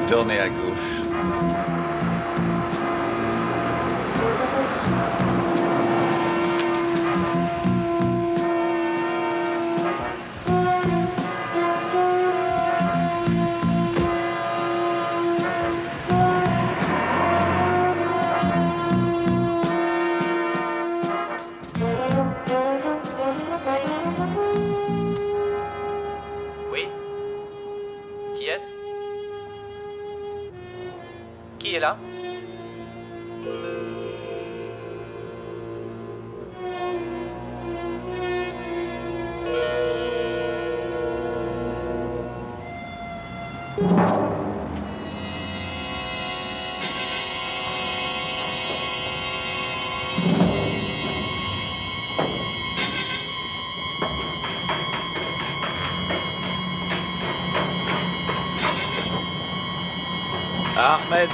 Tournez à gauche. Oui? Qui est-ce? Qui est là? Ahmed.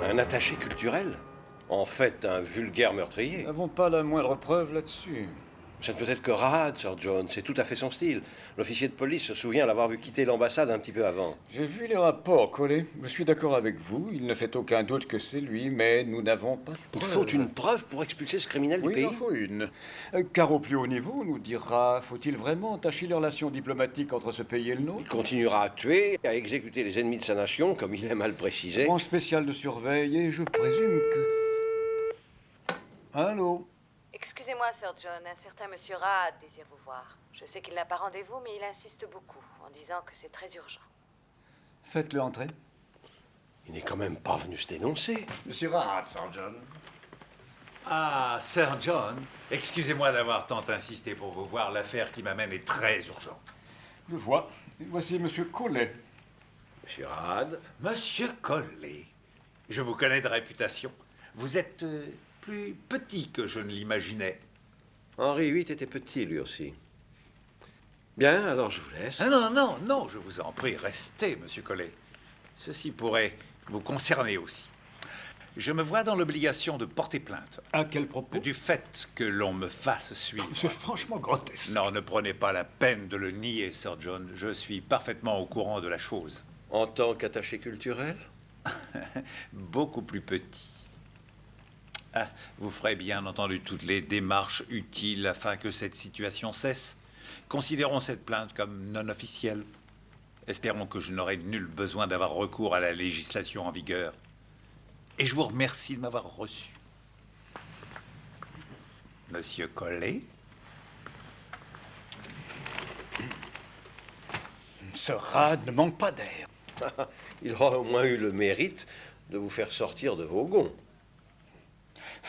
Un attaché culturel? En fait, un vulgaire meurtrier. Nous n'avons pas la moindre preuve là-dessus. Ça ne peut être que Rahad, Sir John. C'est tout à fait son style. L'officier de police se souvient l'avoir vu quitter l'ambassade un petit peu avant. J'ai vu les rapports, Collet. Je suis d'accord avec vous. Il ne fait aucun doute que c'est lui, mais nous n'avons pas de Il preuve. faut une preuve pour expulser ce criminel du Oui, il pays. en faut une. Car au plus haut niveau, on nous dira, faut-il vraiment entacher les relations diplomatiques entre ce pays et le Il nôtre? continuera à tuer, à exécuter les ennemis de sa nation, comme il aime à le préciser. Branche spéciale de surveille, et je présume que... Allô? Excusez-moi, Sir John, un certain monsieur Rahad désire vous voir. Je sais qu'il n'a pas rendez-vous, mais il insiste beaucoup, en disant que c'est très urgent. Faites-le entrer. Il n'est quand même pas venu se dénoncer. Monsieur Rahad, Sir John. Ah, Sir John, excusez-moi d'avoir tant insisté pour vous voir. L'affaire qui m'amène est très urgente. Je vois. Voici monsieur Collet. Monsieur Rahad, Monsieur Collet, je vous connais de réputation. Vous êtes plus petit que je ne l'imaginais. Henri VIII était petit, lui aussi. Bien, alors je vous laisse. Ah non, non, non, je vous en prie, restez, monsieur Collet. Ceci pourrait vous concerner aussi. Je me vois dans l'obligation de porter plainte À quel propos? du fait que l'on me fasse suivre. C'est franchement grotesque. Non, ne prenez pas la peine de le nier, Sir John. Je suis parfaitement au courant de la chose. En tant qu'attaché culturel? Beaucoup plus petit. Ah, vous ferez bien entendu toutes les démarches utiles afin que cette situation cesse. Considérons cette plainte comme non officielle. Espérons que je n'aurai nul besoin d'avoir recours à la législation en vigueur. Et je vous remercie de m'avoir reçu. Monsieur Collet? Ce Rahad ne manque pas d'air. Il aura au moins eu le mérite de vous faire sortir de vos gonds.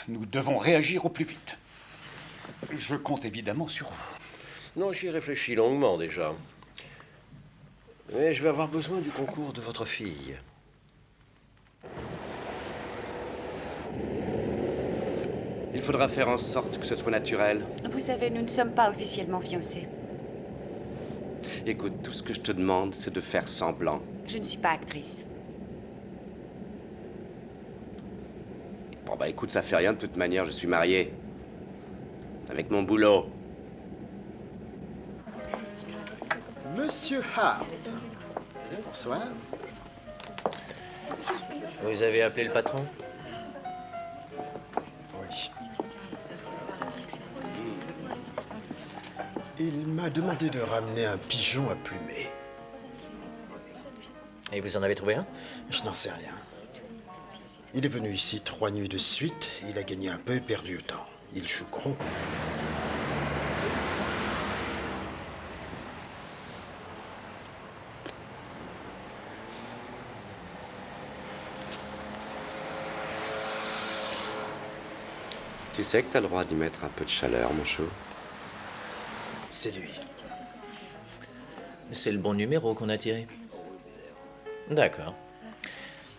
Nous devons réagir au plus vite. Je compte évidemment sur vous. Non, j'y ai réfléchi longuement déjà. Mais je vais avoir besoin du concours de votre fille. Il faudra faire en sorte que ce soit naturel. Vous savez, nous ne sommes pas officiellement fiancés. Écoute, tout ce que je te demande, c'est de faire semblant. Je ne suis pas actrice. Bon, bah écoute, ça fait rien, de toute manière, je suis marié. Avec mon boulot. Monsieur Hart. Bonsoir. Vous avez appelé le patron? Il m'a demandé de ramener un pigeon à plumer. Et vous en avez trouvé un? Je n'en sais rien. Il est venu ici 3 nuits de suite. Il a gagné un peu et perdu autant. Il joue gros. Tu sais que t'as le droit d'y mettre un peu de chaleur, mon chou. C'est lui. C'est le bon numéro qu'on a tiré. D'accord.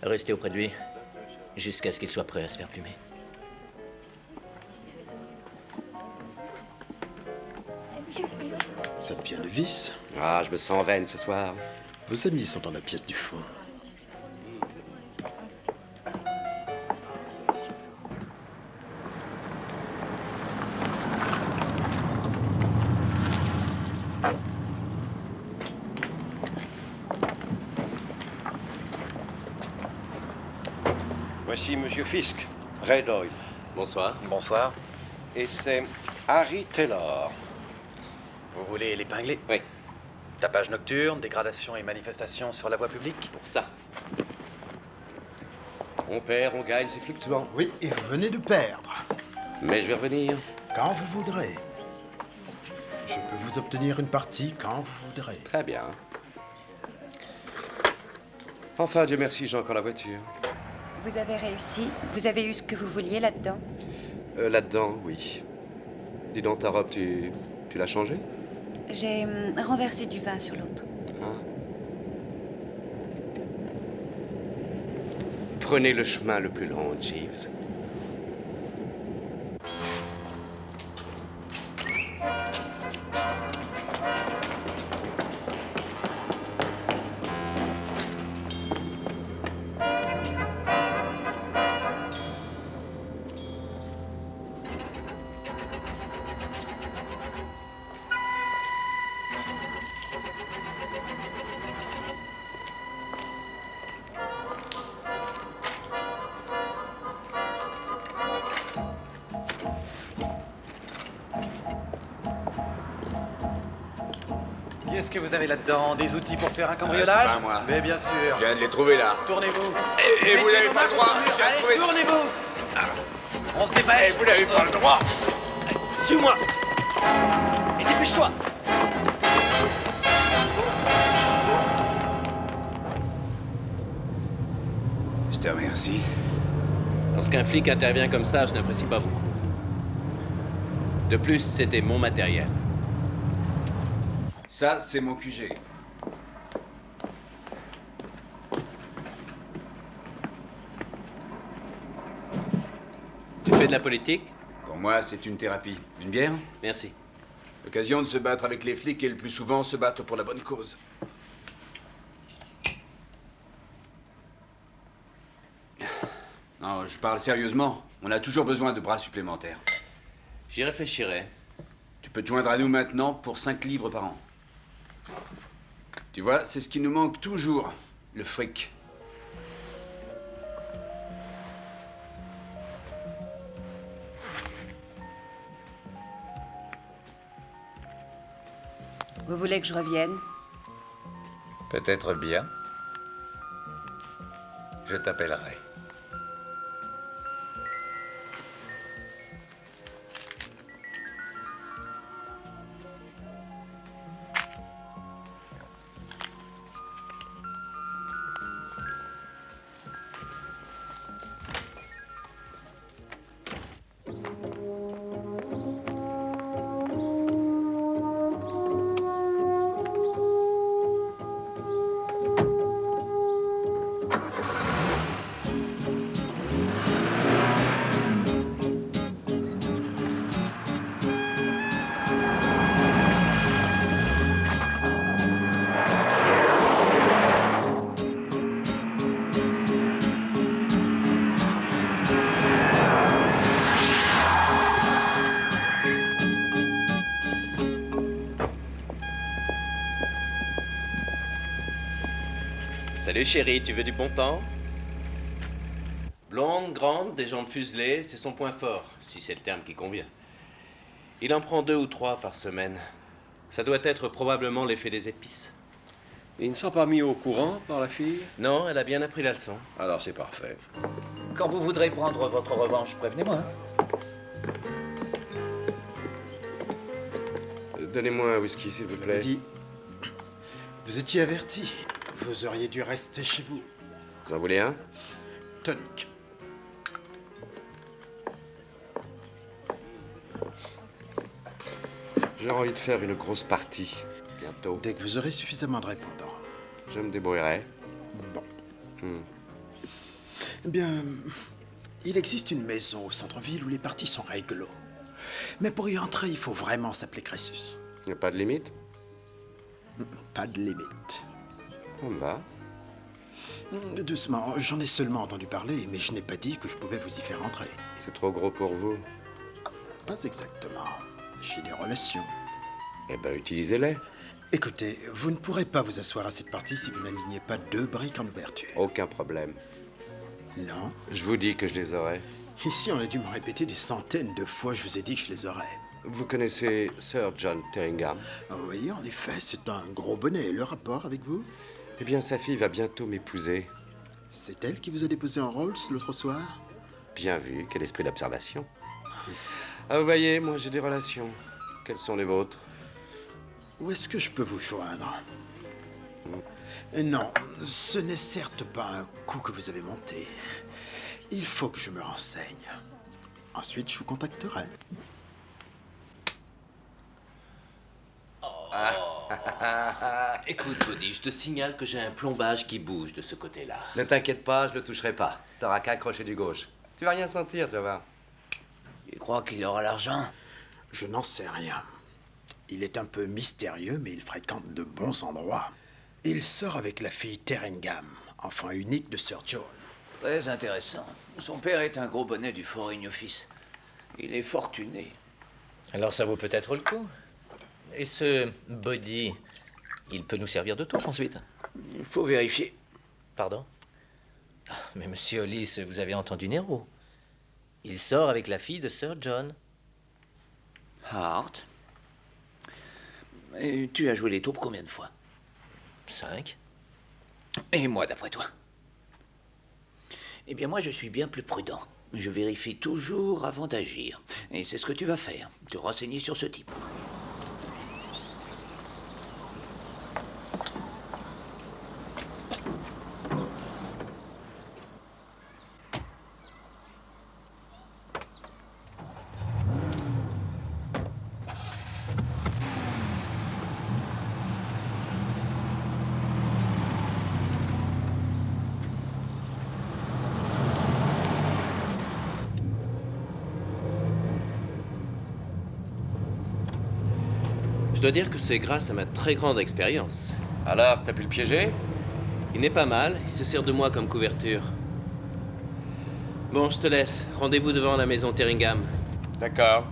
Restez auprès de lui jusqu'à ce qu'il soit prêt à se faire plumer. Ça devient le vice. Ah, je me sens vaine ce soir. Vos amis sont dans la pièce du fond. Voici Monsieur Fisk, Red Oil. Bonsoir. Bonsoir. Et c'est Harry Taylor. Vous voulez l'épingler? Oui, Tapage nocturne, dégradation et manifestation sur la voie publique? pour ça. On perd, on gagne, c'est fluctuant. Oui, et vous venez de perdre. Mais je vais revenir. Quand vous voudrez. Je peux vous obtenir une partie quand vous voudrez. Très bien. Enfin, Dieu merci, j'ai encore la voiture. Vous avez réussi? Vous avez eu ce que vous vouliez là-dedans? Là-dedans, oui. Dis donc, ta robe, tu l'as changée? J'ai renversé du vin sur l'autre. Hein? Prenez le chemin le plus long, Jeeves. Qu'est-ce que vous avez là-dedans? Des outils pour faire un cambriolage? c'est pas moi. Mais bien sûr. Je viens de les trouver là. Tournez-vous. Et vous n'avez Mettez vos pas le mains droit. contre le mur. J'ai Allez, trouvé ça. tournez-vous. On se dépêche. Et vous n'avez pas le droit. Suis-moi. Et dépêche-toi. Je te remercie. Lorsqu'un flic intervient comme ça, je n'apprécie pas beaucoup. De plus, c'était mon matériel. Ça, c'est mon QG. Tu fais de la politique? Pour moi, c'est une thérapie. Une bière? Merci. L'occasion de se battre avec les flics et le plus souvent se battre pour la bonne cause. Non, je parle sérieusement. On a toujours besoin de bras supplémentaires. J'y réfléchirai. Tu peux te joindre à nous maintenant pour 5 livres par an. Tu vois, c'est ce qui nous manque toujours, le fric. Vous voulez que je revienne? Peut-être bien. Je t'appellerai. Salut chérie, tu veux du bon temps? Blonde, grande, des jambes fuselées, c'est son point fort, si c'est le terme qui convient. Il en prend 2 ou 3 par semaine. Ça doit être probablement l'effet des épices. Ils ne sont pas mis au courant par la fille? Non, elle a bien appris la leçon. Alors c'est parfait. Quand vous voudrez prendre votre revanche, prévenez-moi. Donnez-moi un whisky, s'il vous plaît. Dit, vous étiez averti. Vous auriez dû rester chez vous. Vous en voulez un? Tonic. J'ai envie de faire une grosse partie, bientôt. Dès que vous aurez suffisamment de répondants. Je me débrouillerai. Bon. Eh bien, il existe une maison au centre-ville où les parties sont réglo. Mais pour y entrer, il faut vraiment s'appeler Crésus. Il n'y a pas de limite? Pas de limite. On va. Doucement, j'en ai seulement entendu parler, mais je n'ai pas dit que je pouvais vous y faire entrer. C'est trop gros pour vous. Pas exactement. J'ai des relations. Eh ben, utilisez-les. Écoutez, vous ne pourrez pas vous asseoir à cette partie si vous n'alignez pas 2 briques en ouverture. Aucun problème. Non? Je vous dis que je les aurai. Ici, on a dû me répéter des centaines de fois, je vous ai dit que je les aurais. Vous connaissez Sir John Terringham? Oui, en effet, c'est un gros bonnet. Le rapport avec vous? Eh bien, sa fille va bientôt m'épouser. C'est elle qui vous a déposé en Rolls l'autre soir? Bien vu, quel esprit d'observation. Ah, vous voyez, moi j'ai des relations. Quelles sont les vôtres? Où est-ce que je peux vous joindre? Non, ce n'est certes pas un coup que vous avez monté. Il faut que je me renseigne. Ensuite, je vous contacterai. Écoute, Bodhi, je te signale que j'ai un plombage qui bouge de ce côté-là. Ne t'inquiète pas, je le toucherai pas. T'auras qu'à accrocher du gauche. Tu vas rien sentir, tu vas voir. Tu crois qu'il aura l'argent? Je n'en sais rien. Il est un peu mystérieux, mais il fréquente de bons endroits. Il sort avec la fille Terringham, enfant unique de Sir John. Très intéressant. Son père est un gros bonnet du Foreign Office. Il est fortuné. Alors ça vaut peut-être le coup. Et ce Body, il peut nous servir de tour ensuite? Il faut vérifier. Pardon? Ah, mais monsieur Hollis, vous avez entendu Nero. Il sort avec la fille de Sir John. Hart. Et tu as joué les taupes combien de fois? 5. Et moi, d'après toi? Eh bien, moi, je suis bien plus prudent. Je vérifie toujours avant d'agir. Et c'est ce que tu vas faire, te renseigner sur ce type. Je dois dire que c'est grâce à ma très grande expérience. Alors, t'as pu le piéger? Il n'est pas mal, il se sert de moi comme couverture. Bon, je te laisse. Rendez-vous devant la maison Terringham. D'accord.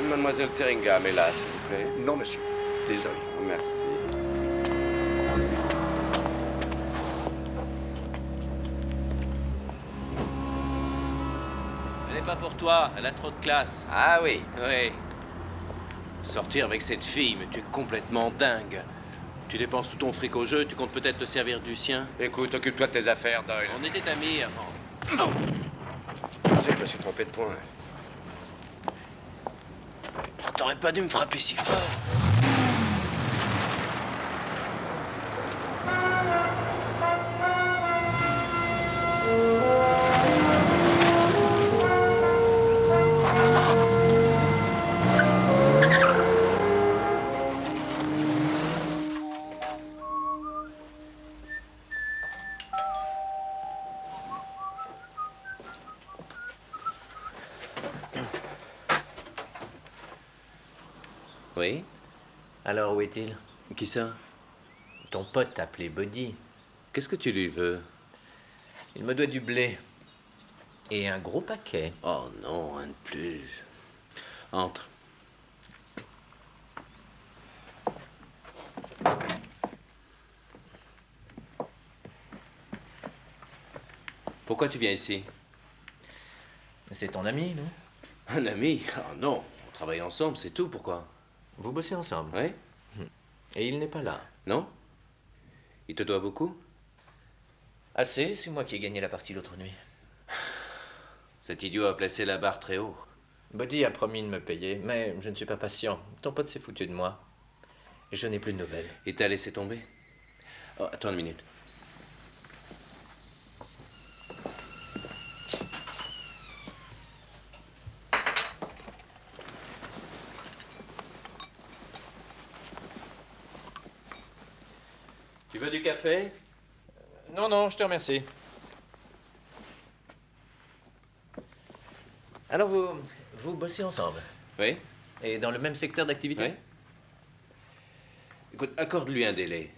Mademoiselle Terringham est là, s'il vous plaît. Non, monsieur. Désolé. Merci. Elle n'est pas pour toi, elle a trop de classe. Ah oui. Oui. Sortir avec cette fille, mais tu es complètement dingue. Tu dépenses tout ton fric au jeu, tu comptes peut-être te servir du sien. Écoute, occupe-toi de tes affaires, Doyle. On était amis avant. Je sais que je me suis trompé de point. T'aurais pas dû me frapper si fort. Oui. Alors, où est-il? Qui ça? Ton pote appelé Buddy. Qu'est-ce que tu lui veux? Il me doit du blé. Et un gros paquet. Oh non, un de plus. Entre. Pourquoi tu viens ici? C'est ton ami, non? Un ami? Oh non, on travaille ensemble, c'est tout, pourquoi? Vous bossez ensemble? Oui. Et il n'est pas là? Non? Il te doit beaucoup? Assez, c'est moi qui ai gagné la partie l'autre nuit. Cet idiot a placé la barre très haut. Buddy a promis de me payer, mais je ne suis pas patient. Ton pote s'est foutu de moi. Et je n'ai plus de nouvelles. Et t'as laissé tomber? Oh, attends une minute. Tu veux du café? Non, non, je te remercie. Alors, vous bossez ensemble? Oui. Et dans le même secteur d'activité? Oui. Écoute, accorde-lui un délai.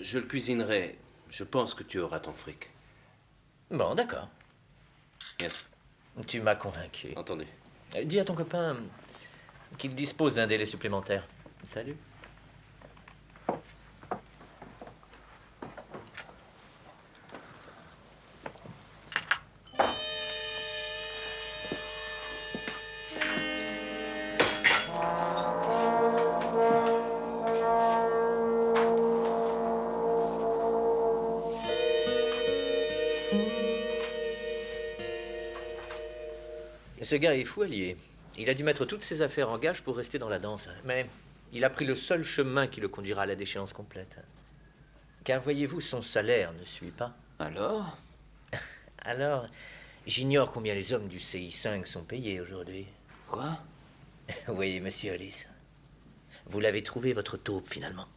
Je le cuisinerai. Je pense que tu auras ton fric. Bon, d'accord. Yes. Tu m'as convaincu. Entendu. Dis à ton copain qu'il dispose d'un délai supplémentaire. Salut. Ce gars est fou allié. Il a dû mettre toutes ses affaires en gage pour rester dans la danse. Mais il a pris le seul chemin qui le conduira à la déchéance complète. Car voyez-vous, son salaire ne suit pas. Alors? Alors, j'ignore combien les hommes du CI5 sont payés aujourd'hui. Quoi? Oui, monsieur Hollis. Vous l'avez trouvé, votre taupe, finalement.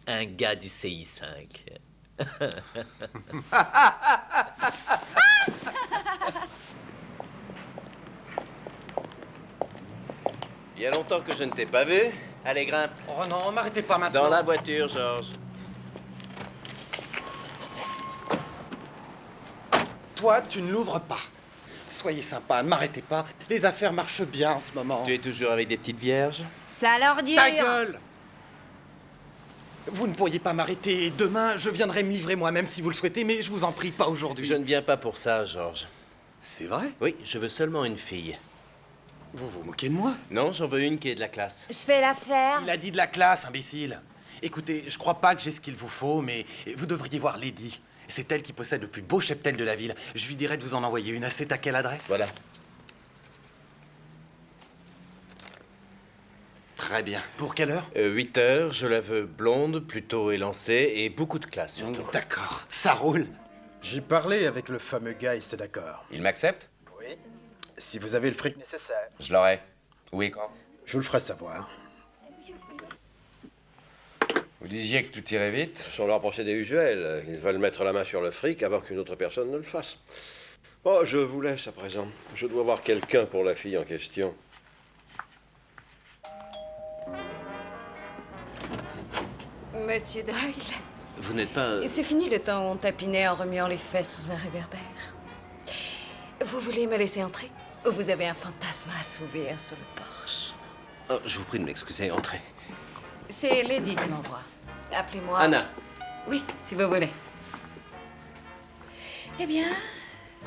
Un gars du CI5. Il y a longtemps que je ne t'ai pas vu. Allez, grimpe. Oh non, m'arrêtez pas maintenant. Dans la voiture, Georges. Toi, tu ne l'ouvres pas. Soyez sympa, ne m'arrêtez pas. Les affaires marchent bien en ce moment. Tu es toujours avec des petites vierges? Sale ordure! Ta gueule! Vous ne pourriez pas m'arrêter. Demain, je viendrai me livrer moi-même si vous le souhaitez, mais je vous en prie, pas aujourd'hui. Je ne viens pas pour ça, Georges. C'est vrai? Oui, je veux seulement une fille. Vous vous moquez de moi? Non, j'en veux une qui est de la classe. Je fais l'affaire. Il a dit de la classe, imbécile. Écoutez, je crois pas que j'ai ce qu'il vous faut, mais vous devriez voir Lady. C'est elle qui possède le plus beau cheptel de la ville. Je lui dirai de vous en envoyer une. C'est à quelle adresse? Voilà. Très bien. Pour quelle heure? 8 heures, je la veux blonde, plutôt élancée et beaucoup de classe surtout. D'accord, ça roule. J'ai parlé avec le fameux gars et c'est d'accord. Il m'accepte? Oui. Si vous avez le fric nécessaire. Je l'aurai. Oui, quand? Je vous le ferai savoir. Vous disiez que tout irait vite? Ce sont leurs procédés usuels. Ils veulent mettre la main sur le fric avant qu'une autre personne ne le fasse. Bon, je vous laisse à présent. Je dois voir quelqu'un pour la fille en question. Monsieur Doyle, Vous n'êtes pas... c'est fini le temps où on tapinait en remuant les fesses sous un réverbère. Vous voulez me laisser entrer? Ou vous avez un fantasme à assouvir sur le porche? Oh, je vous prie de m'excuser, entrez. C'est Lady qui m'envoie. Appelez-moi... Anna. Oui, si vous voulez. Eh bien,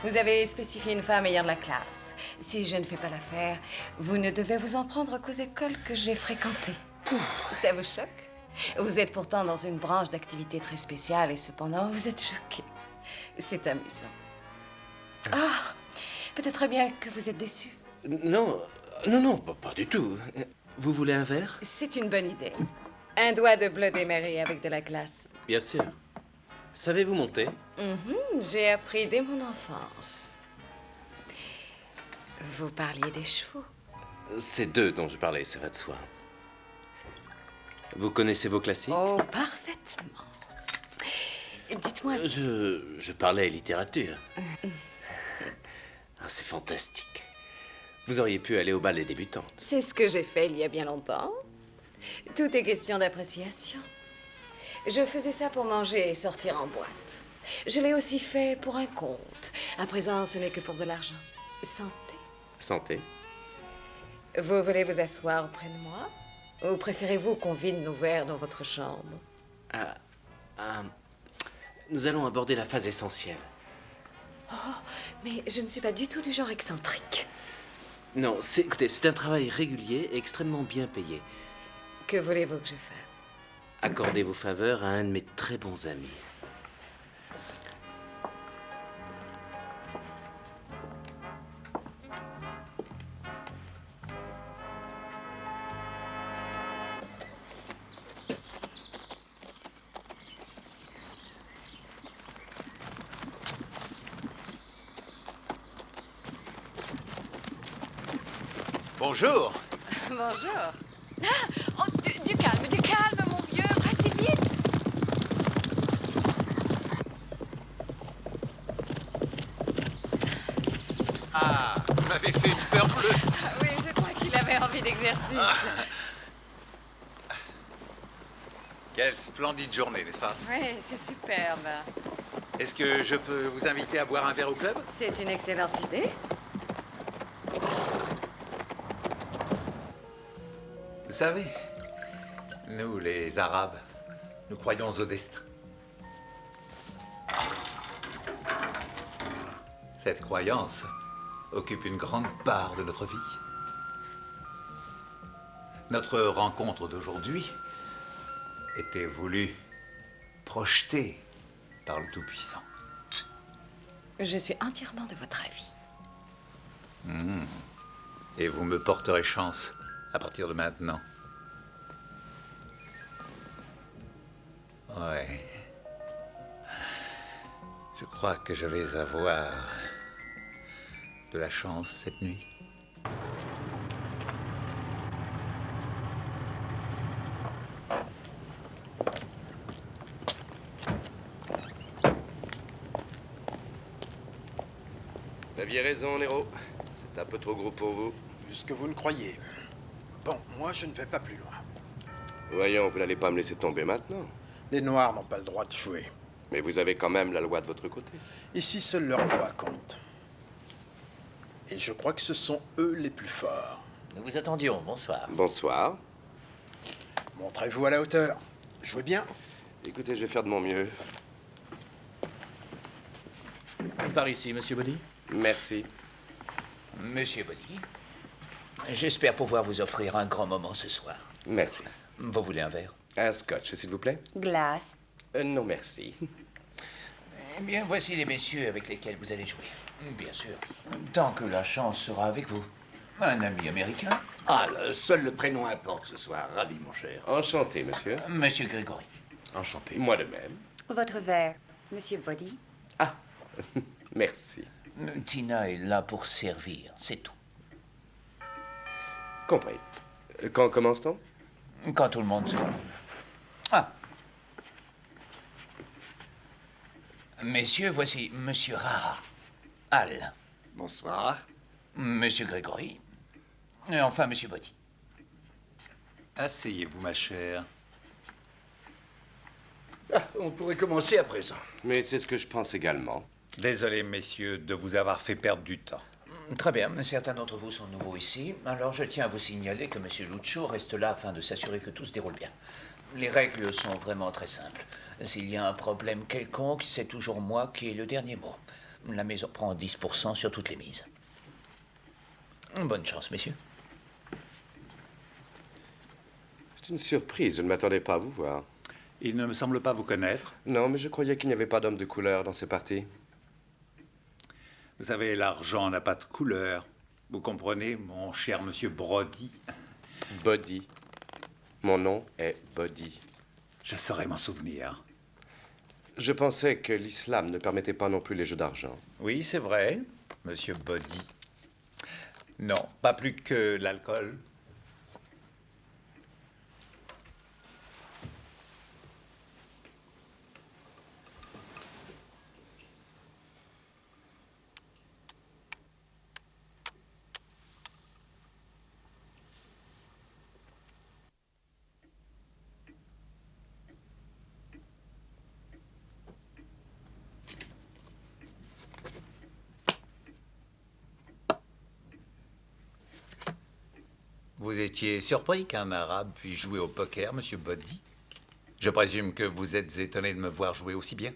vous avez spécifié une femme ayant de la classe. Si je ne fais pas l'affaire, vous ne devez vous en prendre qu'aux écoles que j'ai fréquentées. Ça vous choque? Vous êtes pourtant dans une branche d'activité très spéciale et cependant, vous êtes choqué. C'est amusant. Ah, peut-être bien que vous êtes déçu. Non, non, pas du tout. Vous voulez un verre? C'est une bonne idée. Un doigt de Bloody Mary avec de la glace. Bien sûr. Savez-vous monter? J'ai appris dès mon enfance. Vous parliez des chevaux. C'est d'eux dont je parlais, ça va de soi. Vous connaissez vos classiques? Oh, parfaitement. Dites-moi... Je parlais littérature. Ah, c'est fantastique. Vous auriez pu aller au bal des débutantes. C'est ce que j'ai fait il y a bien longtemps. Tout est question d'appréciation. Je faisais ça pour manger et sortir en boîte. Je l'ai aussi fait pour un compte. À présent, ce n'est que pour de l'argent. Santé. Santé. Vous voulez vous asseoir auprès de moi? Ou préférez-vous qu'on vide nos verres dans votre chambre? Nous allons aborder la phase essentielle. Oh, mais je ne suis pas du tout du genre excentrique. Non, écoutez, c'est un travail régulier et extrêmement bien payé. Que voulez-vous que je fasse? Accordez vos faveurs à un de mes très bons amis. Bonjour. Bonjour. Ah, oh, du calme, mon vieux, pas si vite. Ah, vous m'avez fait une peur bleue. Ah, oui, je crois qu'il avait envie d'exercice. Quelle splendide journée, n'est-ce pas? Oui, c'est superbe. Est-ce que je peux vous inviter à boire un verre au club? C'est une excellente idée. Vous savez, nous, les Arabes, nous croyons au destin. Cette croyance occupe une grande part de notre vie. Notre rencontre d'aujourd'hui était voulue, projetée par le Tout-Puissant. Je suis entièrement de votre avis. Et vous me porterez chance à partir de maintenant. Ouais. Je crois que je vais avoir de la chance cette nuit. Vous aviez raison, Nero. C'est un peu trop gros pour vous. Plus que vous ne croyez. Bon, moi, je ne vais pas plus loin. Voyons, vous n'allez pas me laisser tomber maintenant. Les Noirs n'ont pas le droit de jouer. Mais vous avez quand même la loi de votre côté. Ici, seule leur loi compte. Et je crois que ce sont eux les plus forts. Nous vous attendions. Bonsoir. Bonsoir. Montrez-vous à la hauteur. Jouez bien. Écoutez, je vais faire de mon mieux. Par ici, Monsieur Body. Merci. Monsieur Body, j'espère pouvoir vous offrir un grand moment ce soir. Merci. Vous voulez un verre? Un scotch, s'il vous plaît? Glace. Non, merci. Eh bien, voici les messieurs avec lesquels vous allez jouer. Bien sûr. Tant que la chance sera avec vous. Un ami américain? Seul le prénom importe ce soir. Ravi, mon cher. Enchanté, monsieur. Monsieur Grégory. Enchanté. Moi de même. Votre verre, Monsieur Body. Ah, merci. Tina est là pour servir, c'est tout. Compris. Quand commence-t-on? Quand tout le monde sera. Ah. Messieurs, voici Monsieur Raha. Al. Bonsoir. Monsieur Grégory. Et enfin, Monsieur Body. Asseyez-vous, ma chère. On pourrait commencer à présent. Mais c'est ce que je pense également. Désolé, messieurs, de vous avoir fait perdre du temps. Très bien. Certains d'entre vous sont nouveaux ici. Alors, je tiens à vous signaler que Monsieur Lucho reste là afin de s'assurer que tout se déroule bien. Les règles sont vraiment très simples. S'il y a un problème quelconque, c'est toujours moi qui ai le dernier mot. La maison prend 10% sur toutes les mises. Bonne chance, messieurs. C'est une surprise. Je ne m'attendais pas à vous voir. Il ne me semble pas vous connaître. Non, mais je croyais qu'il n'y avait pas d'homme de couleur dans ces parties. Vous savez, l'argent n'a pas de couleur. Vous comprenez, mon cher monsieur Brody? Body. Mon nom est Body. Je saurais m'en souvenir. Je pensais que l'islam ne permettait pas non plus les jeux d'argent. Oui, c'est vrai, monsieur Body. Non, pas plus que l'alcool. Vous étiez surpris qu'un arabe puisse jouer au poker, monsieur Boddy? Je présume que vous êtes étonné de me voir jouer aussi bien.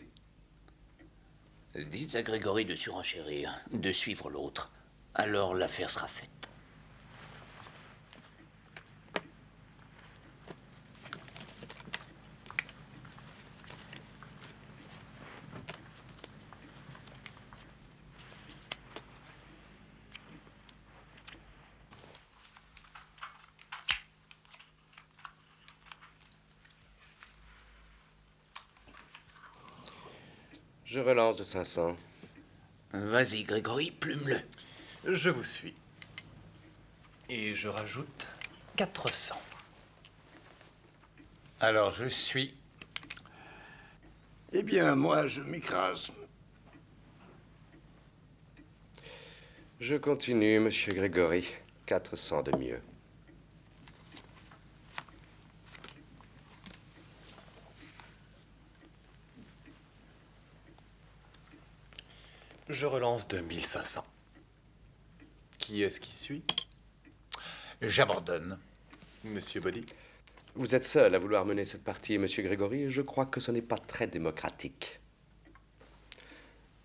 Dites à Grégory de surenchérir, de suivre l'autre. Alors l'affaire sera faite. Je relance de 500. Vas-y, Grégory, plume-le. Je vous suis. Et je rajoute 400. Alors, je suis. Eh bien, moi, je m'écrase. Je continue, monsieur Grégory. 400 de mieux. Je relance de 1500. Qui est-ce qui suit? J'abandonne. Monsieur Boddy? Vous êtes seul à vouloir mener cette partie, monsieur Grégory, et je crois que ce n'est pas très démocratique.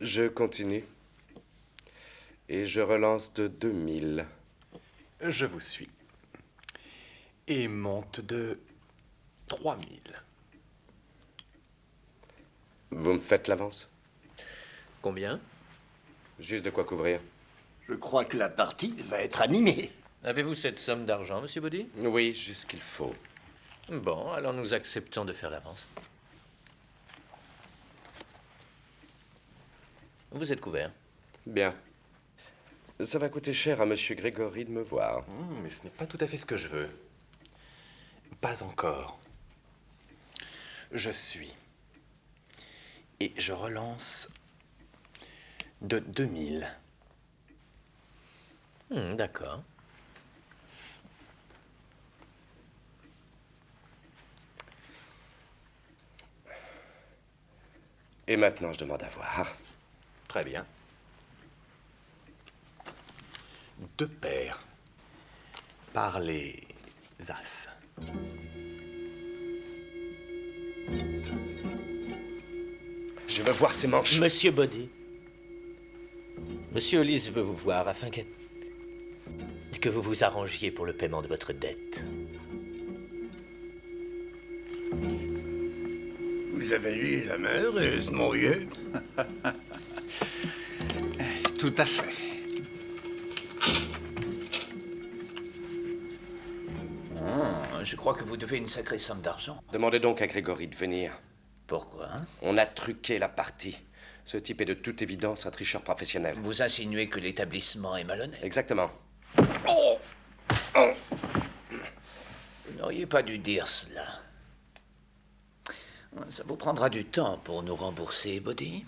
Je continue. Et je relance de 2000. Je vous suis. Et monte de 3000. Vous me faites l'avance? Combien? Juste de quoi couvrir. Je crois que la partie va être animée. Avez-vous cette somme d'argent, monsieur Boddy? Oui, j'ai ce qu'il faut. Bon, alors nous acceptons de faire l'avance. Vous êtes couvert. Bien. Ça va coûter cher à monsieur Grégory de me voir. Mais ce n'est pas tout à fait ce que je veux. Pas encore. Je suis. Et je relance de 2000. D'accord. Et maintenant, je demande à voir. Très bien. 2 paires. Par les as. Je veux voir ses manches. Monsieur Boddy. Monsieur Hollis veut vous voir afin que vous vous arrangiez pour le paiement de votre dette. Vous avez eu la main heureuse, mon vieux. Tout à fait. Je crois que vous devez une sacrée somme d'argent. Demandez donc à Grégory de venir. Pourquoi? On a truqué la partie. Ce type est de toute évidence un tricheur professionnel. Vous insinuez que l'établissement est malhonnête? Exactement. Oh! Oh! Vous n'auriez pas dû dire cela. Ça vous prendra du temps pour nous rembourser, Boddy.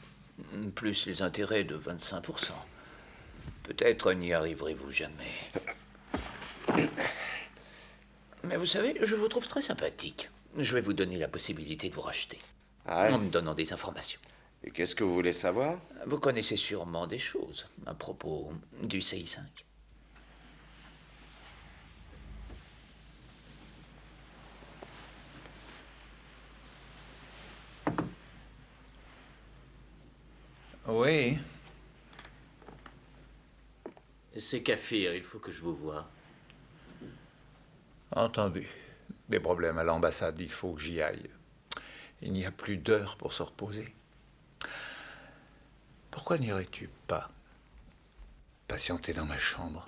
Plus les intérêts de 25%. Peut-être n'y arriverez-vous jamais. Mais vous savez, je vous trouve très sympathique. Je vais vous donner la possibilité de vous racheter. Ah, en me donnant des informations. Et qu'est-ce que vous voulez savoir? Vous connaissez sûrement des choses à propos du CI5. Oui. C'est Kaffir, il faut que je vous voie. Entendu. Des problèmes à l'ambassade, il faut que j'y aille. Il n'y a plus d'heure pour se reposer. Pourquoi n'irais-tu pas patienter dans ma chambre?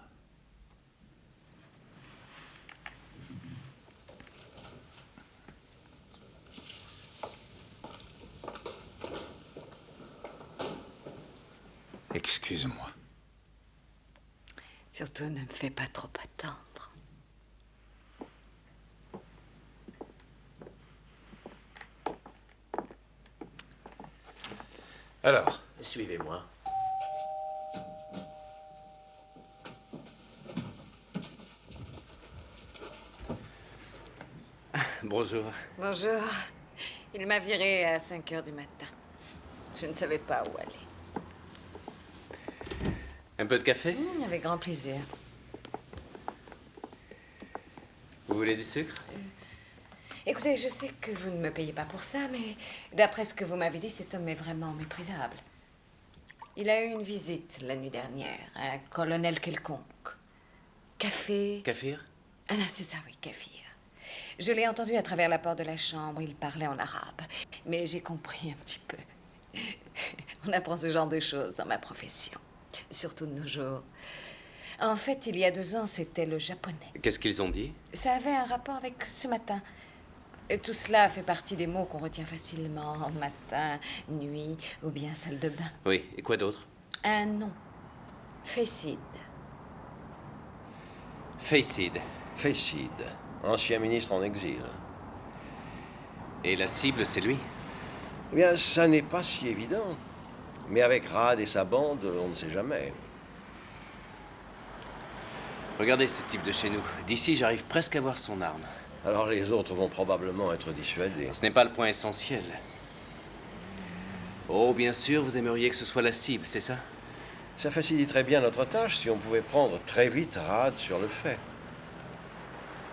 Excuse-moi. Surtout, ne me fais pas trop attendre. Alors? Suivez-moi. Bonjour. Bonjour. Il m'a viré à 5 heures du matin. Je ne savais pas où aller. Un peu de café? Avec grand plaisir. Vous voulez du sucre? Écoutez, je sais que vous ne me payez pas pour ça, mais d'après ce que vous m'avez dit, cet homme est vraiment méprisable. Il a eu une visite la nuit dernière, un colonel quelconque. Café... Kafir? Ah non, c'est ça, oui, Kafir. Je l'ai entendu à travers la porte de la chambre, il parlait en arabe. Mais j'ai compris un petit peu. On apprend ce genre de choses dans ma profession, surtout de nos jours. En fait, il y a 2 ans, c'était le japonais. Qu'est-ce qu'ils ont dit? Ça avait un rapport avec ce matin. Et tout cela fait partie des mots qu'on retient facilement. Matin, nuit, ou bien salle de bain. Oui, et quoi d'autre? Un nom. Faycid. Faycid. Faycid, ancien ministre en exil. Et la cible, c'est lui? Eh bien, ça n'est pas si évident. Mais avec Rad et sa bande, on ne sait jamais. Regardez ce type de chez nous. D'ici, j'arrive presque à voir son arme. Alors les autres vont probablement être dissuadés. Ce n'est pas le point essentiel. Oh, bien sûr, vous aimeriez que ce soit la cible, c'est ça? Ça faciliterait bien notre tâche si on pouvait prendre très vite Rad sur le fait.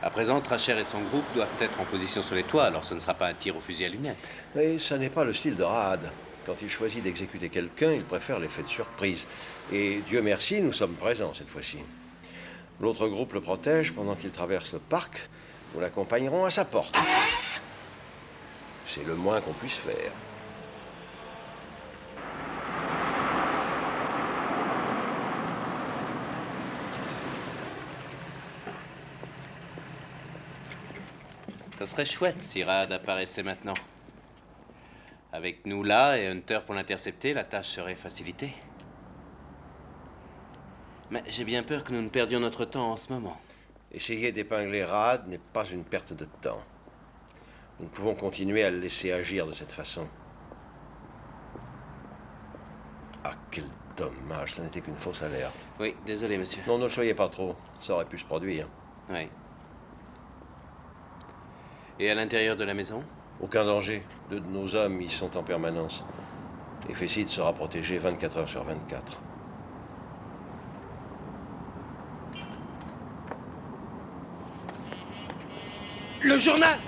À présent, Tracher et son groupe doivent être en position sur les toits, alors ce ne sera pas un tir au fusil à lunettes. Mais ça n'est pas le style de Rad. Quand il choisit d'exécuter quelqu'un, il préfère l'effet de surprise. Et Dieu merci, nous sommes présents cette fois-ci. L'autre groupe le protège pendant qu'il traverse le parc. Nous l'accompagnerons à sa porte. C'est le moins qu'on puisse faire. Ça serait chouette si Rad apparaissait maintenant. Avec nous là et Hunter pour l'intercepter, la tâche serait facilitée. Mais j'ai bien peur que nous ne perdions notre temps en ce moment. Essayer d'épingler Rad n'est pas une perte de temps. Nous ne pouvons continuer à le laisser agir de cette façon. Ah, quel dommage, ça n'était qu'une fausse alerte. Oui, désolé, monsieur. Non, ne le soyez pas trop. Ça aurait pu se produire. Oui. Et à l'intérieur de la maison? Aucun danger. 2 de nos hommes y sont en permanence. Et Faycid sera protégé 24 heures sur 24. Le journal!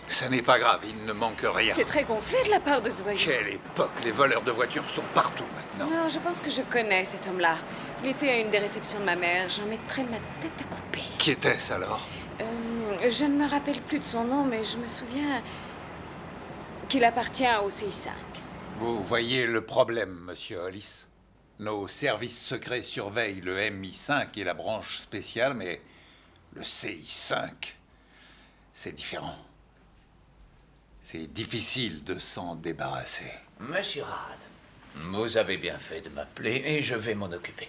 Ça n'est pas grave, il ne manque rien. C'est très gonflé de la part de ce voyou. Quelle époque! Les voleurs de voitures sont partout maintenant. Non, je pense que je connais cet homme-là. Il était à une des réceptions de ma mère. J'en mettrais ma tête à couper. Qui était-ce alors? Je ne me rappelle plus de son nom, mais je me souviens qu'il appartient au CI5. Vous voyez le problème, monsieur Hollis. Nos services secrets surveillent le MI5 et la branche spéciale, mais le CI5, c'est différent. C'est difficile de s'en débarrasser. Monsieur Rad, vous avez bien fait de m'appeler et je vais m'en occuper.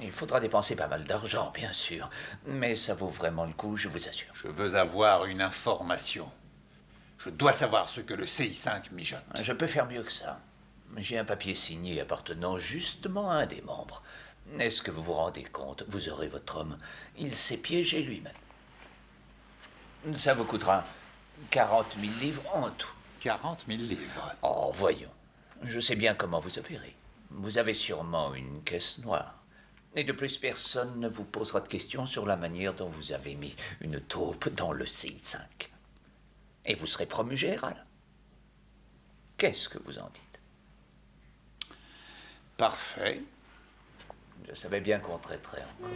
Il faudra dépenser pas mal d'argent, bien sûr, mais ça vaut vraiment le coup, je vous assure. Je veux avoir une information. Je dois savoir ce que le CI5 mijote. Je peux faire mieux que ça. J'ai un papier signé appartenant justement à un des membres. Est-ce que vous vous rendez compte? Vous aurez votre homme. Il s'est piégé lui-même. Ça vous coûtera 40 000 livres en tout. 40 000 livres? Oh, voyons. Je sais bien comment vous opérez. Vous avez sûrement une caisse noire. Et de plus, personne ne vous posera de questions sur la manière dont vous avez mis une taupe dans le CI5. Et vous serez promu général. Qu'est-ce que vous en dites? Parfait. Je savais bien qu'on traiterait encore.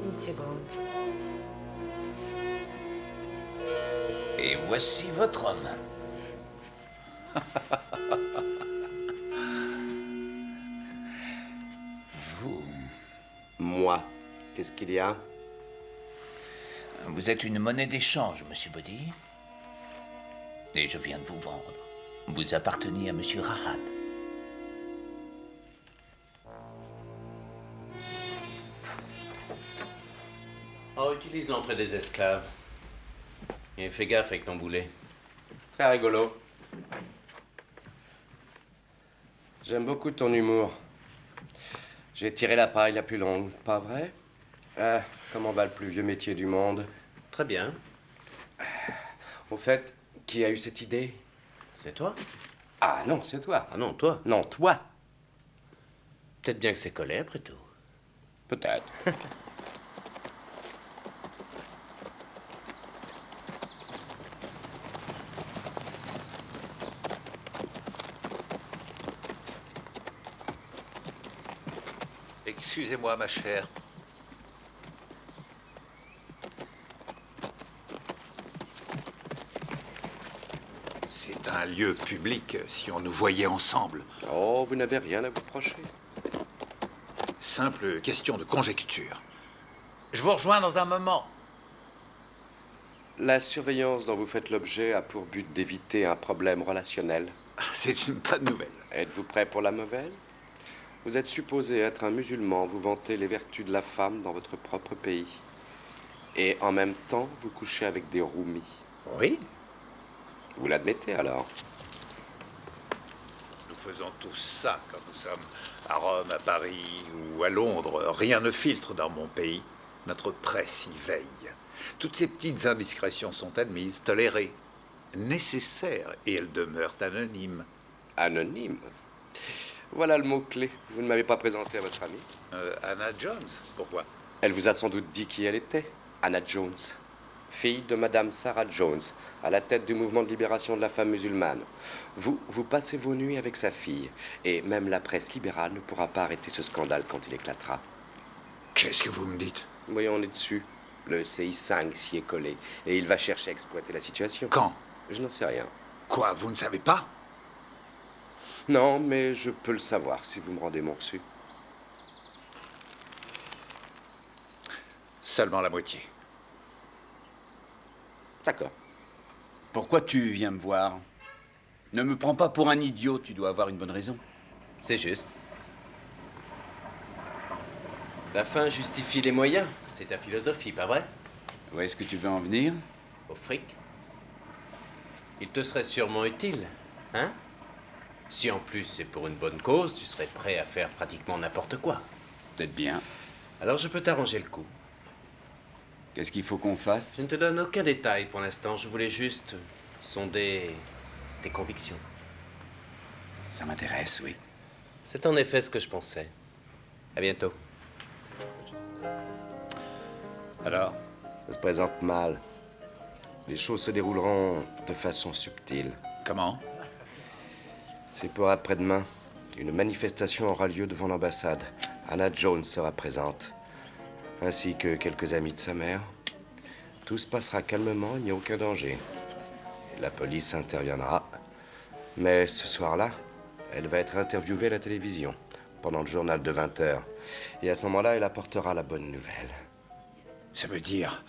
Une seconde. Et voici votre homme. Vous. Moi. Qu'est-ce qu'il y a? Vous êtes une monnaie d'échange, monsieur Body. Et je viens de vous vendre. Vous apparteniez à monsieur Rahad. Oh, utilise l'entrée des esclaves. Et fais gaffe avec ton boulet. Très rigolo. J'aime beaucoup ton humour. J'ai tiré la paille la plus longue, pas vrai? Ah, comment va le plus vieux métier du monde? Très bien. Au fait, qui a eu cette idée? C'est toi? Ah non, c'est toi. Ah non, toi? Non, toi. Peut-être bien que c'est collé après tout. Peut-être. Excusez-moi, ma chère. C'est un lieu public. Si on nous voyait ensemble. Oh, vous n'avez rien à vous reprocher. Simple question de conjecture. Je vous rejoins dans un moment. La surveillance dont vous faites l'objet a pour but d'éviter un problème relationnel. C'est une bonne nouvelle. Êtes-vous prêt pour la mauvaise? Vous êtes supposé être un musulman, vous vantez les vertus de la femme dans votre propre pays. Et en même temps, vous couchez avec des roumis. Oui. Vous l'admettez alors? Nous faisons tous ça quand nous sommes à Rome, à Paris ou à Londres. Rien ne filtre dans mon pays. Notre presse y veille. Toutes ces petites indiscrétions sont admises, tolérées, nécessaires, et elles demeurent anonymes. Anonymes? Voilà le mot-clé. Vous ne m'avez pas présenté à votre amie? Anna Jones. Pourquoi? Elle vous a sans doute dit qui elle était. Anna Jones. Fille de Madame Sarah Jones, à la tête du mouvement de libération de la femme musulmane. Vous passez vos nuits avec sa fille, et même la presse libérale ne pourra pas arrêter ce scandale quand il éclatera. Qu'est-ce que vous me dites? Voyons, on est dessus. Le CI5 s'y est collé, et il va chercher à exploiter la situation. Quand? Je n'en sais rien. Quoi, vous ne savez pas? Non, mais je peux le savoir si vous me rendez mon reçu. Seulement la moitié. D'accord. Pourquoi tu viens me voir? Ne me prends pas pour un idiot, tu dois avoir une bonne raison. C'est juste. La fin justifie les moyens. C'est ta philosophie, pas vrai? Où est-ce que tu veux en venir? Au fric. Il te serait sûrement utile, hein? Si en plus c'est pour une bonne cause, tu serais prêt à faire pratiquement n'importe quoi. Peut-être bien. Alors je peux t'arranger le coup. Qu'est-ce qu'il faut qu'on fasse? Je ne te donne aucun détail pour l'instant. Je voulais juste sonder tes convictions. Ça m'intéresse, oui. C'est en effet ce que je pensais. À bientôt. Alors? Ça se présente mal. Les choses se dérouleront de façon subtile. Comment? C'est pour après-demain. Une manifestation aura lieu devant l'ambassade. Anna Jones sera présente, ainsi que quelques amis de sa mère. Tout se passera calmement, il n'y a aucun danger. La police interviendra. Mais ce soir-là, elle va être interviewée à la télévision, pendant le journal de 20 h. Et à ce moment-là, elle apportera la bonne nouvelle. Ça veut dire...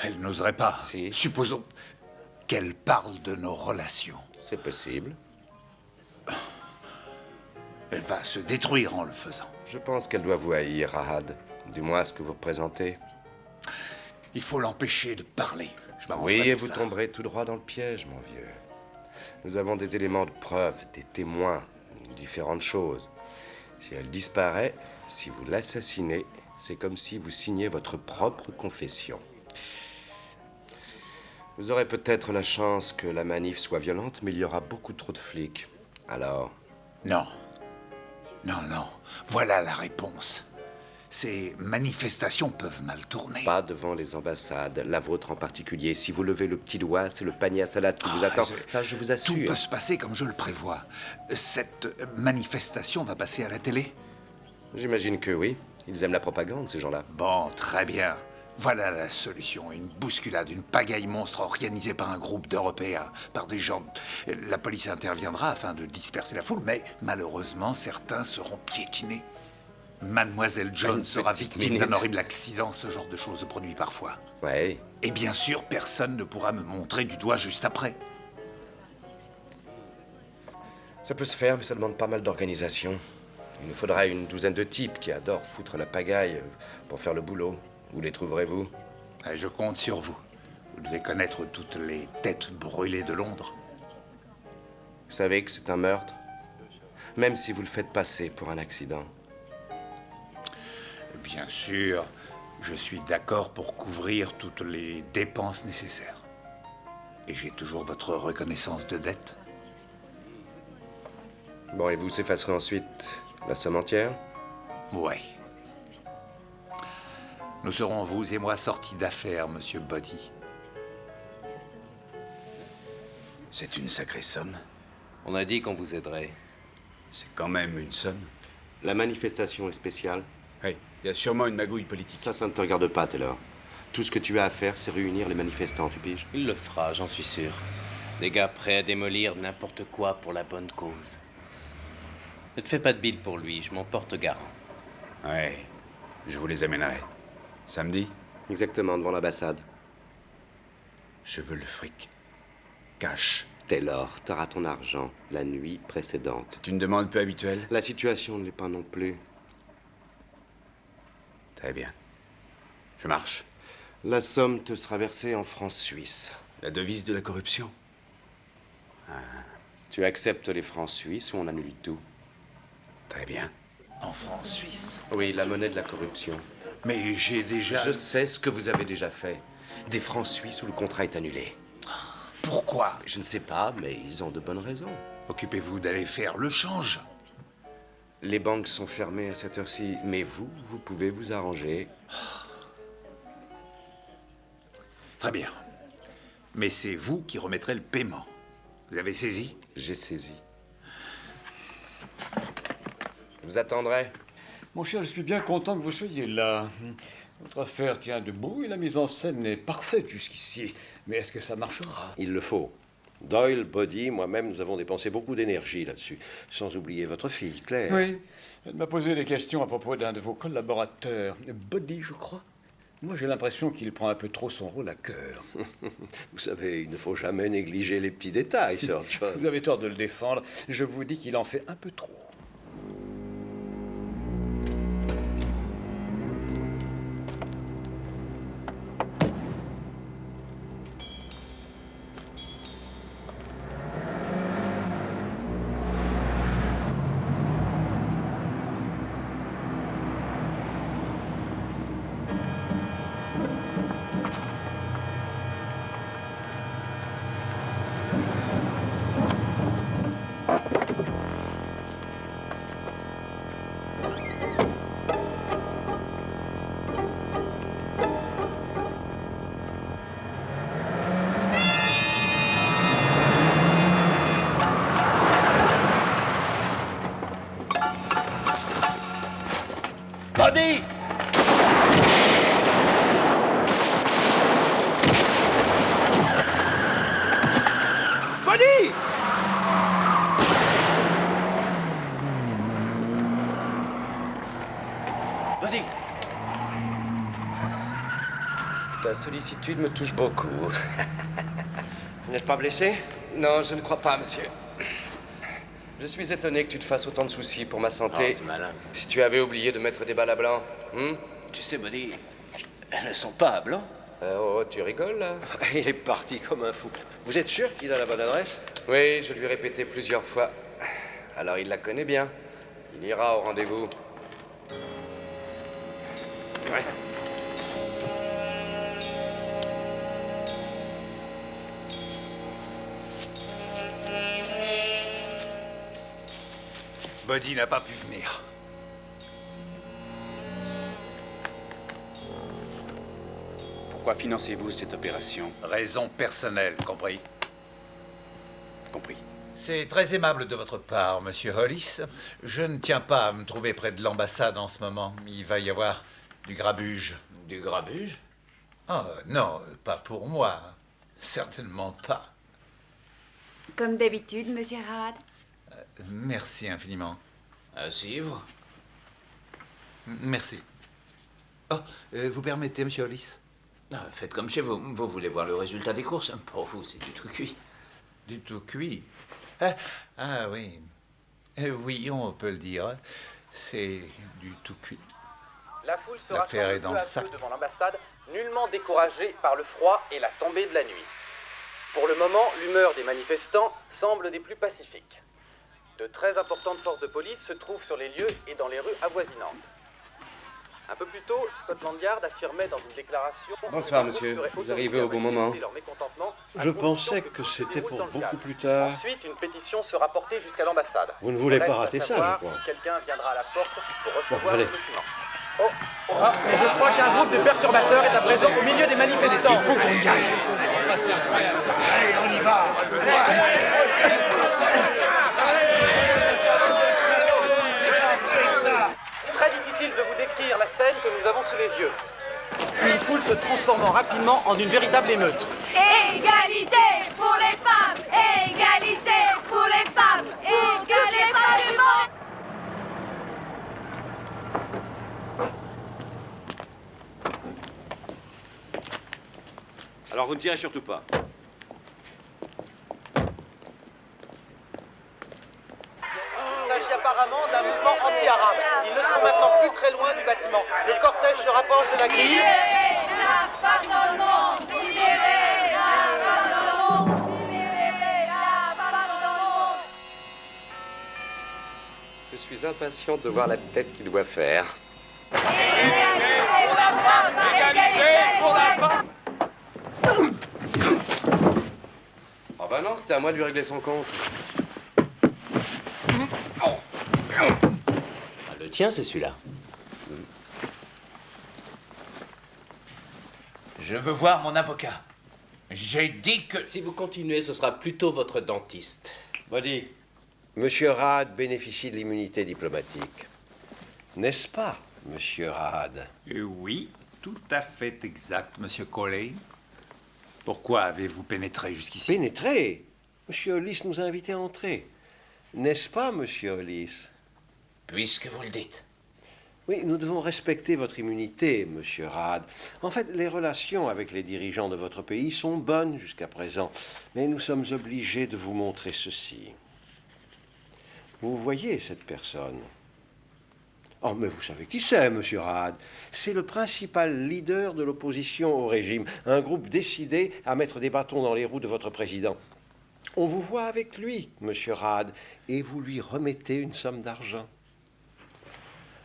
Elle n'oserait pas. Si. Supposons qu'elle parle de nos relations. C'est possible. Elle va se détruire en le faisant. Je pense qu'elle doit vous haïr, Rahad. Du moins ce que vous représentez. Il faut l'empêcher de parler. Oui, et vous tomberez tout droit dans le piège, mon vieux. Nous avons des éléments de preuve, des témoins, différentes choses. Si elle disparaît, si vous l'assassinez, c'est comme si vous signiez votre propre confession. Vous aurez peut-être la chance que la manif soit violente, mais il y aura beaucoup trop de flics. Alors... Non. Non, non. Voilà la réponse. Ces manifestations peuvent mal tourner. Pas devant les ambassades, la vôtre en particulier. Si vous levez le petit doigt, c'est le panier à salade qui vous attend. Ça, je vous assure. Tout peut se passer comme je le prévois. Cette manifestation va passer à la télé? J'imagine que oui. Ils aiment la propagande, ces gens-là. Bon, très bien. Voilà la solution. Une bousculade, une pagaille monstre organisée par un groupe d'Européens, par des gens. La police interviendra afin de disperser la foule, mais malheureusement, certains seront piétinés. Mademoiselle Jones sera victime d'un horrible accident. Ce genre de choses se produit parfois. Oui. Et bien sûr, personne ne pourra me montrer du doigt juste après. Ça peut se faire, mais ça demande pas mal d'organisation. Il nous faudra une douzaine de types qui adorent foutre la pagaille pour faire le boulot. Où les trouverez-vous? Je compte sur vous. Vous devez connaître toutes les têtes brûlées de Londres. Vous savez que c'est un meurtre? Même si vous le faites passer pour un accident. Bien sûr, je suis d'accord pour couvrir toutes les dépenses nécessaires. Et j'ai toujours votre reconnaissance de dette. Bon, et vous effacerez ensuite la somme entière? Ouais. Nous serons, vous et moi, sortis d'affaires, monsieur Boddy. C'est une sacrée somme. On a dit qu'on vous aiderait. C'est quand même une somme. La manifestation est spéciale. Oui, il y a sûrement une magouille politique. Ça ne te regarde pas, Taylor. Tout ce que tu as à faire, c'est réunir les manifestants, tu piges? Il le fera, j'en suis sûr. Des gars prêts à démolir n'importe quoi pour la bonne cause. Ne te fais pas de bile pour lui, je m'en porte garant. Ouais, je vous les amènerai. Samedi? Exactement, devant l'ambassade. Je veux le fric. Cash. Taylor, t'auras ton argent la nuit précédente. C'est une demande peu habituelle? La situation ne l'est pas non plus. Très bien. Je marche. La somme te sera versée en francs suisses. La devise de la corruption? Tu acceptes les francs suisses ou on annule tout? Très bien. En francs suisses? Oui, la monnaie de la corruption. Mais j'ai déjà... Je sais ce que vous avez déjà fait. Des francs suisses où le contrat est annulé. Pourquoi? Je ne sais pas, mais ils ont de bonnes raisons. Occupez-vous d'aller faire le change. Les banques sont fermées à cette heure-ci, mais vous pouvez vous arranger. Très bien. Mais c'est vous qui remettrez le paiement. Vous avez saisi? J'ai saisi. Je vous attendrai. Mon cher, je suis bien content que vous soyez là. Votre affaire tient debout et la mise en scène est parfaite jusqu'ici. Mais est-ce que ça marchera? Il le faut. Doyle, Boddy, moi-même, nous avons dépensé beaucoup d'énergie là-dessus. Sans oublier votre fille, Claire. Oui. Elle m'a posé des questions à propos d'un de vos collaborateurs. Boddy, je crois. Moi, j'ai l'impression qu'il prend un peu trop son rôle à cœur. Vous savez, il ne faut jamais négliger les petits détails, Sir John. Vous avez tort de le défendre. Je vous dis qu'il en fait un peu trop. Boddy! Boddy! Boddy! Ta sollicitude me touche beaucoup. Vous n'êtes pas blessé? Non, je ne crois pas, monsieur. Je suis étonné que tu te fasses autant de soucis pour ma santé. Oh, c'est malin. Si tu avais oublié de mettre des balles à blanc. Tu sais, Boddy, elles ne sont pas à blanc. Oh, tu rigoles, là? Il est parti comme un fou. Vous êtes sûr qu'il a la bonne adresse? Oui, je lui ai répété plusieurs fois. Alors il la connaît bien. Il ira au rendez-vous. Ouais. Boddy n'a pas pu venir. Pourquoi financez-vous cette opération? Raison personnelle, compris? Compris. C'est très aimable de votre part, monsieur Hollis. Je ne tiens pas à me trouver près de l'ambassade en ce moment. Il va y avoir du grabuge. Du grabuge? Oh, non, pas pour moi. Certainement pas. Comme d'habitude, monsieur Rad. Merci infiniment. Asseyez-vous. Merci. Oh, vous permettez, monsieur Hollis? Faites comme chez vous. Vous voulez voir le résultat des courses? Pour vous, c'est du tout cuit. Du tout cuit? Ah oui. Oui, on peut le dire. C'est du tout cuit. La foule se L'affaire rassemble est dans peu le à sac. peu devant l'ambassade, nullement découragée par le froid et la tombée de la nuit. Pour le moment, l'humeur des manifestants semble des plus pacifiques. De très importantes forces de police se trouvent sur les lieux et dans les rues avoisinantes. Un peu plus tôt, Scotland Yard affirmait dans une déclaration... Bonsoir, monsieur. Vous arrivez au bon moment. Je pensais que c'était pour beaucoup plus tard. Ensuite, une pétition sera portée jusqu'à l'ambassade. Vous ne voulez pas Reste à rater ça, savoir je crois. si quelqu'un viendra à la porte pour recevoir allez. le document. Mais je crois qu'un groupe de perturbateurs est à présent au milieu des manifestants. Il faut qu'on y aille. Allez, on y va. Très difficile de vous décrire la scène que nous avons sous les yeux. Une foule se transformant rapidement en une véritable émeute. Égalité pour les femmes! Égalité pour les femmes! Pour que les femmes du monde! Alors vous ne tirez surtout pas. Il s'agit apparemment d'un mouvement anti-arabe. Ils ne sont maintenant plus très loin du bâtiment. Le cortège se rapproche de la grille. Libérez la femme dans le monde! Libérez la femme dans le monde! Libérez la femme dans le monde! Je suis impatient de voir la tête qu'il doit faire. Égalité pour la femme! Égalité pour la femme! Oh bah non, c'était à moi de lui régler son compte. Le tien, c'est celui-là. Je veux voir mon avocat. J'ai dit que... Si vous continuez, ce sera plutôt votre dentiste. Buddy, Monsieur Rahad bénéficie de l'immunité diplomatique. N'est-ce pas, Monsieur Rahad? Oui, tout à fait exact, Monsieur Coley. Pourquoi avez-vous pénétré jusqu'ici? Pénétré? Monsieur Hollis nous a invités à entrer. N'est-ce pas, Monsieur Hollis? Puisque vous le dites. Oui, nous devons respecter votre immunité, Monsieur Rahad. En fait, les relations avec les dirigeants de votre pays sont bonnes jusqu'à présent, mais nous sommes obligés de vous montrer ceci. Vous voyez cette personne? Oh, mais vous savez qui c'est, Monsieur Rahad? C'est le principal leader de l'opposition au régime, un groupe décidé à mettre des bâtons dans les roues de votre président. On vous voit avec lui, Monsieur Rahad, et vous lui remettez une somme d'argent.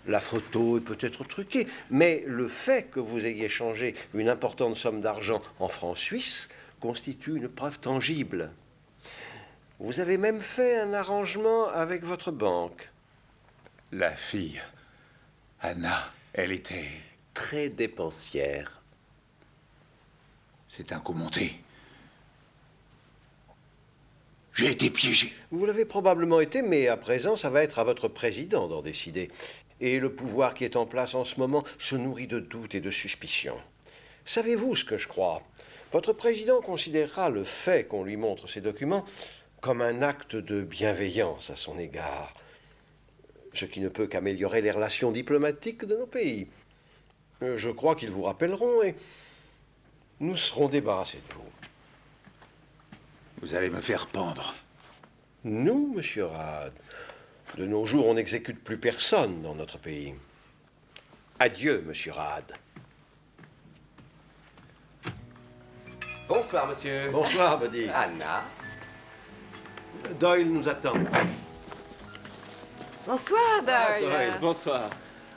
La photo est peut-être truquée, mais le fait que vous ayez changé une importante somme d'argent en francs suisses constitue une preuve tangible. Vous avez même fait un arrangement avec votre banque. La fille, Anna, elle était... Très dépensière. C'est un coup monté. J'ai été piégé. Vous l'avez probablement été, mais à présent, ça va être à votre président d'en décider. Et le pouvoir qui est en place en ce moment se nourrit de doutes et de suspicions. Savez-vous ce que je crois? Votre président considérera le fait qu'on lui montre ces documents comme un acte de bienveillance à son égard, ce qui ne peut qu'améliorer les relations diplomatiques de nos pays. Je crois qu'ils vous rappelleront et nous serons débarrassés de vous. Vous allez me faire pendre. Nous, Monsieur Rahad, de nos jours, on n'exécute plus personne dans notre pays. Adieu, Monsieur Rahad. Bonsoir, monsieur. Bonsoir, Buddy. Anna. Doyle nous attend. Bonsoir, Doyle. Bonsoir.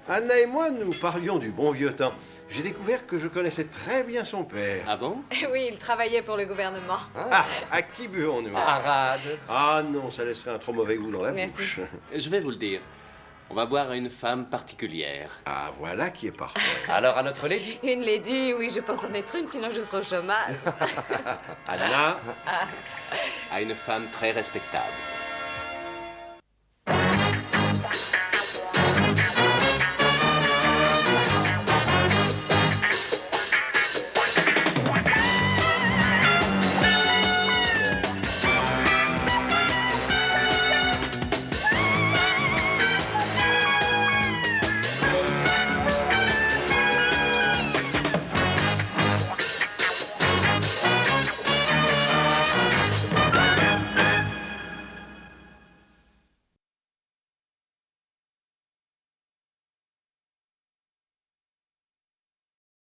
Anna et moi, nous parlions du bon vieux temps. J'ai découvert que je connaissais très bien son père. Ah bon? Oui, il travaillait pour le gouvernement. Ah, à qui buvons-nous? Arad. Ah non, ça laisserait un trop mauvais goût dans la Merci. bouche. Je vais vous le dire. On va boire à une femme particulière. Ah, voilà qui est parfait. Alors à notre lady. Une lady, oui, je pense en être une, sinon je serai au chômage. Anna? À une femme très respectable.